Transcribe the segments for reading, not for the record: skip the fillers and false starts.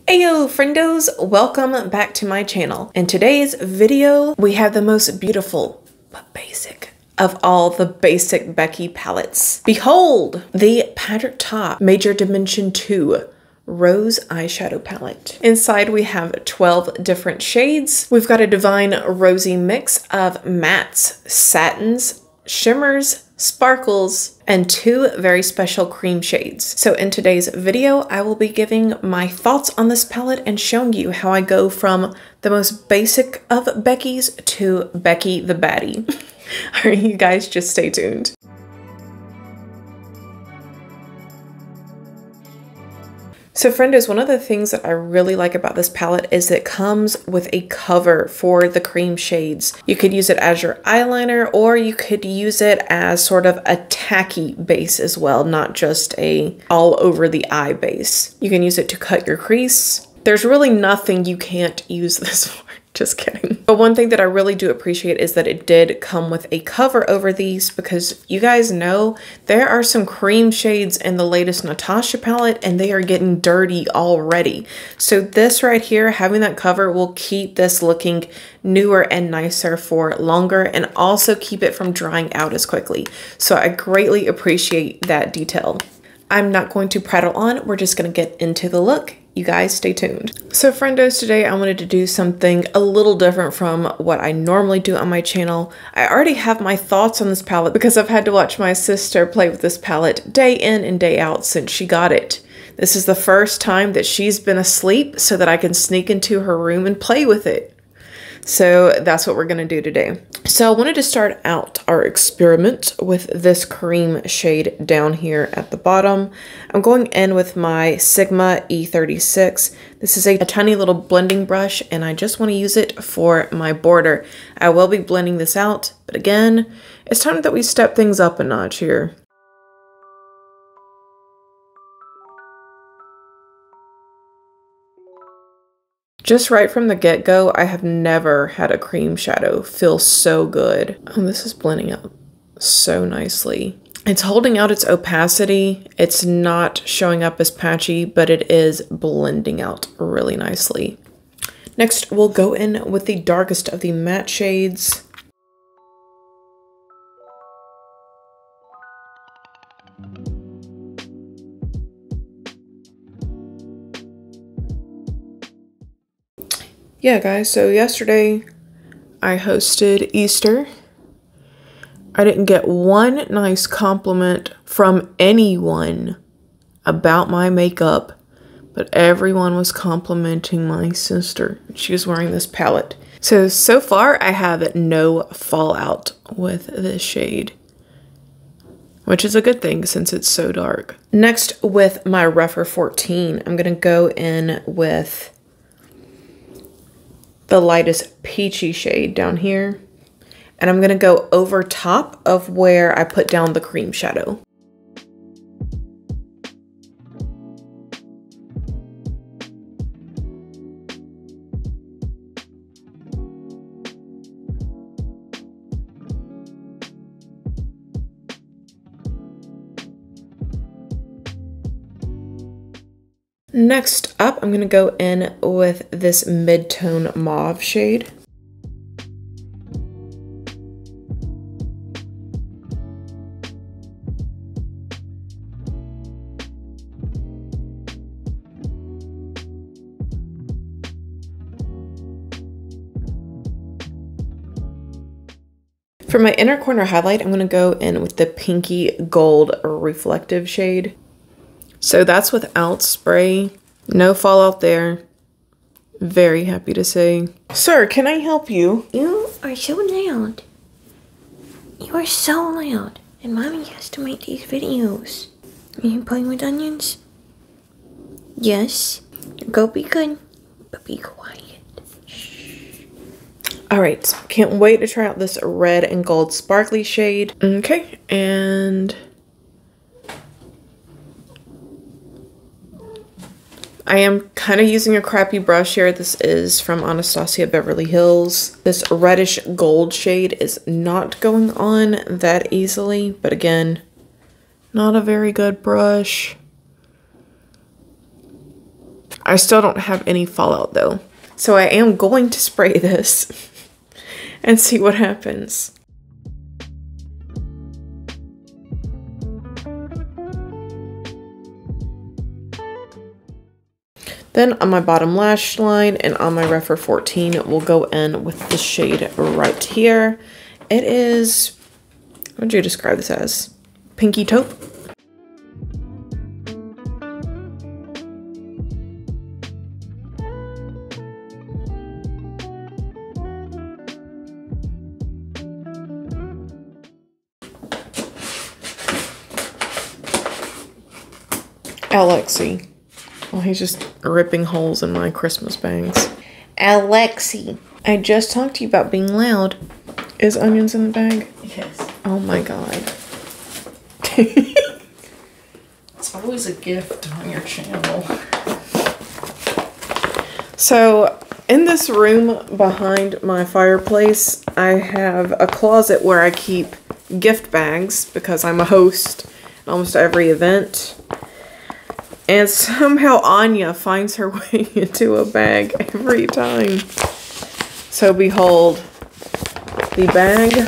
Ayo friendos, welcome back to my channel. In today's video, we have the most beautiful but basic of all the basic Becky palettes. Behold, the TATA Major Dimension 2 Rose Eyeshadow Palette. Inside we have 12 different shades. We've got a divine rosy mix of mattes, satins, shimmers, sparkles, and two very special cream shades. So in today's video, I will be giving my thoughts on this palette and showing you how I go from the most basic of Becky's to Becky the Baddie. All right, you guys just stay tuned. So friendos, one of the things that I really like about this palette is it comes with a cover for the cream shades. You could use it as your eyeliner, or you could use it as sort of a tacky base as well, not just a all over the eye base. You can use it to cut your crease. There's really nothing you can't use this for. Just kidding. But one thing that I really do appreciate is that it did come with a cover over these, because you guys know there are some cream shades in the latest Natasha palette and they are getting dirty already. So this right here, having that cover will keep this looking newer and nicer for longer and also keep it from drying out as quickly. So I greatly appreciate that detail. I'm not going to prattle on, we're just gonna get into the look. You guys stay tuned. So friendos, today I wanted to do something a little different from what I normally do on my channel. I already have my thoughts on this palette because I've had to watch my sister play with this palette day in and day out since she got it. This is the first time that she's been asleep so that I can sneak into her room and play with it. So that's what we're gonna do today. So I wanted to start out our experiment with this cream shade down here at the bottom. I'm going in with my Sigma E36. This is a tiny little blending brush and I just wanna use it for my border. I will be blending this out, but again, it's time that we step things up a notch here. Just right from the get-go, I have never had a cream shadow feel so good. Oh, this is blending out so nicely. It's holding out its opacity. It's not showing up as patchy, but it is blending out really nicely. Next, we'll go in with the darkest of the matte shades. Yeah guys, so yesterday I hosted Easter. I didn't get one nice compliment from anyone about my makeup, but everyone was complimenting my sister. She was wearing this palette. So far I have no fallout with this shade, which is a good thing since it's so dark. Next, with my rougher 14, I'm gonna go in with the lightest peachy shade down here. And I'm gonna go over top of where I put down the cream shadow. Next up, I'm gonna go in with this mid-tone mauve shade. For my inner corner highlight, I'm gonna go in with the pinky gold reflective shade. So that's without spray, no fallout there. Very happy to say. Sir, can I help you? You are so loud. You are so loud. And mommy has to make these videos. Are you playing with onions? Yes. Go be good, but be quiet. Shh. All right, can't wait to try out this red and gold sparkly shade. Okay, and I am kind of using a crappy brush here. This is from Anastasia Beverly Hills. This reddish gold shade is not going on that easily, but again, not a very good brush. I still don't have any fallout though. So I am going to spray this and see what happens. Then on my bottom lash line and on my Rephr 14, we'll go in with the shade right here. It is, what would you describe this as? Pinky taupe? Alexi. Well, he's just ripping holes in my Christmas bangs. Alexi. I just talked to you about being loud. Is onions in the bag? Yes. Oh my god. It's always a gift on your channel. So, in this room behind my fireplace, I have a closet where I keep gift bags because I'm a host at almost every event. And somehow Anya finds her way into a bag every time. So behold, the bag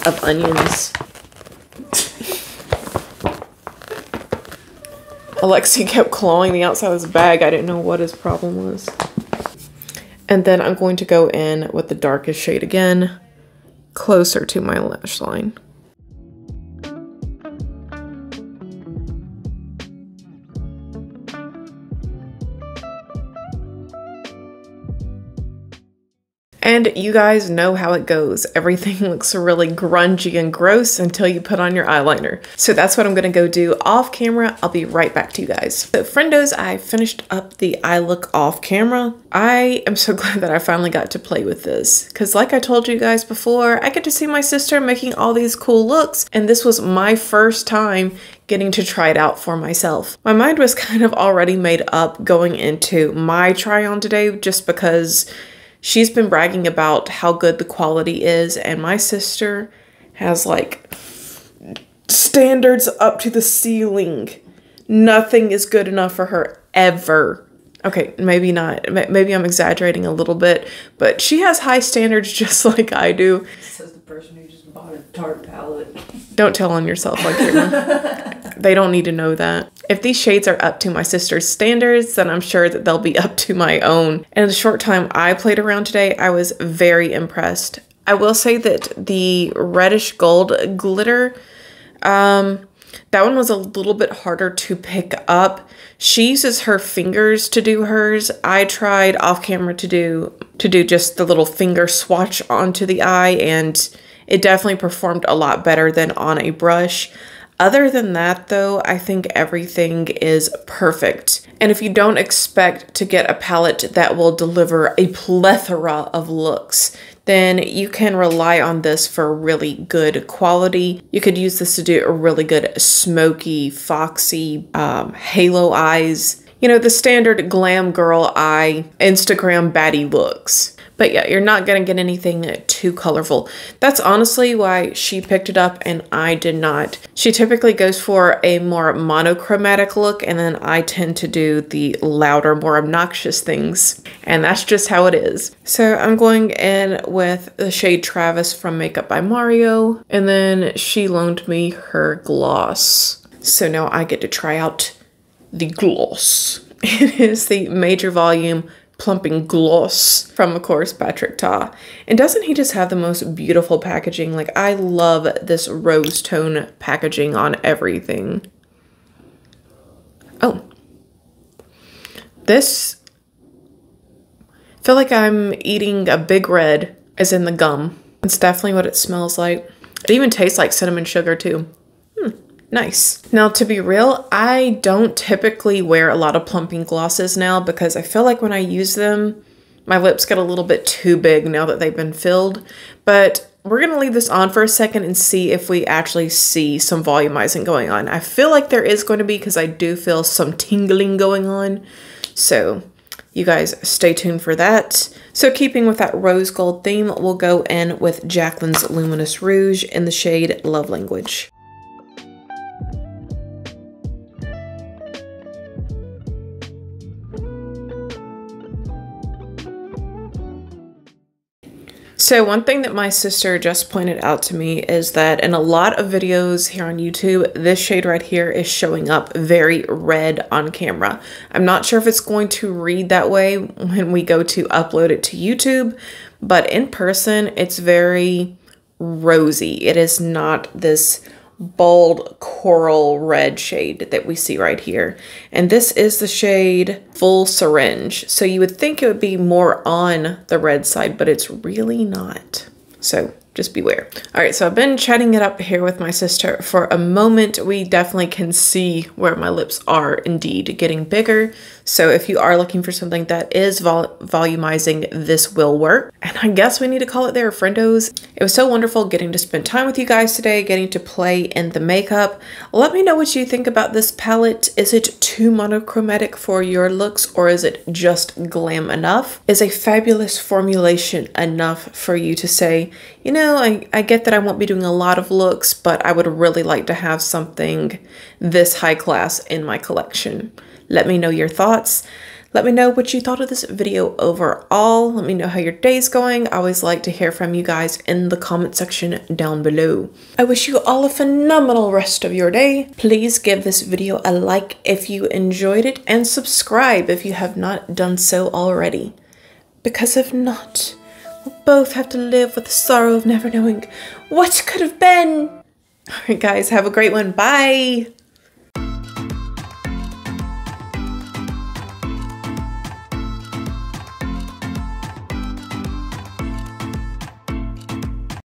of onions. Alexi kept clawing the outside of his bag. I didn't know what his problem was. And then I'm going to go in with the darkest shade again, closer to my lash line. And you guys know how it goes. Everything looks really grungy and gross until you put on your eyeliner. So that's what I'm gonna go do off camera. I'll be right back to you guys. So friendos, I finished up the eye look off camera. I am so glad that I finally got to play with this. Cause like I told you guys before, I get to see my sister making all these cool looks. And this was my first time getting to try it out for myself. My mind was kind of already made up going into my try on today just because she's been bragging about how good the quality is, and my sister has like standards up to the ceiling. Nothing is good enough for her ever. Okay, maybe not. Maybe I'm exaggerating a little bit, but she has high standards just like I do. Says the person who just bought a Tarte palette. Don't tell on yourself like you're They don't need to know that. If these shades are up to my sister's standards, then I'm sure that they'll be up to my own. And in the short time I played around today, I was very impressed. I will say that the reddish gold glitter, that one was a little bit harder to pick up. She uses her fingers to do hers. I tried off camera to do just the little finger swatch onto the eye, and it definitely performed a lot better than on a brush. Other than that though, I think everything is perfect. And if you don't expect to get a palette that will deliver a plethora of looks, then you can rely on this for really good quality. You could use this to do a really good smoky, foxy, halo eyes. You know, the standard glam girl eye, Instagram baddie looks. But yeah, you're not gonna get anything too colorful. That's honestly why she picked it up and I did not. She typically goes for a more monochromatic look, and then I tend to do the louder, more obnoxious things. And that's just how it is. So I'm going in with the shade Travis from Makeup by Mario, and then she loaned me her gloss. So now I get to try out the gloss. It is the Major Volume Plumping Gloss from, of course, Patrick Ta. And doesn't he just have the most beautiful packaging? Like, I love this rose tone packaging on everything. Oh. This, I feel like I'm eating a Big Red, as in the gum. It's definitely what it smells like. It even tastes like cinnamon sugar, too. Nice. Now, to be real, I don't typically wear a lot of plumping glosses now because I feel like when I use them, my lips get a little bit too big now that they've been filled. But we're going to leave this on for a second and see if we actually see some volumizing going on. I feel like there is going to be because I do feel some tingling going on. So you guys stay tuned for that. So keeping with that rose gold theme, we'll go in with Jacqueline's Luminous Rouge in the shade Love Language. So one thing that my sister just pointed out to me is that in a lot of videos here on YouTube, this shade right here is showing up very red on camera. I'm not sure if it's going to read that way when we go to upload it to YouTube, but in person, it's very rosy. It is not this bold coral red shade that we see right here. And this is the shade Full Syringe. So you would think it would be more on the red side, but it's really not. So just beware. All right, so I've been chatting it up here with my sister for a moment. We definitely can see where my lips are indeed getting bigger. So if you are looking for something that is volumizing, this will work. And I guess we need to call it there, friendos. It was so wonderful getting to spend time with you guys today, getting to play in the makeup. Let me know what you think about this palette. Is it too monochromatic for your looks, or is it just glam enough? Is a fabulous formulation enough for you to say, you know, I get that I won't be doing a lot of looks, but I would really like to have something this high class in my collection? Let me know your thoughts. Let me know what you thought of this video overall. Let me know how your day's going. I always like to hear from you guys in the comment section down below. I wish you all a phenomenal rest of your day. Please give this video a like if you enjoyed it, and subscribe if you have not done so already. Because if not, we'll both have to live with the sorrow of never knowing what could have been. All right, guys, have a great one. Bye.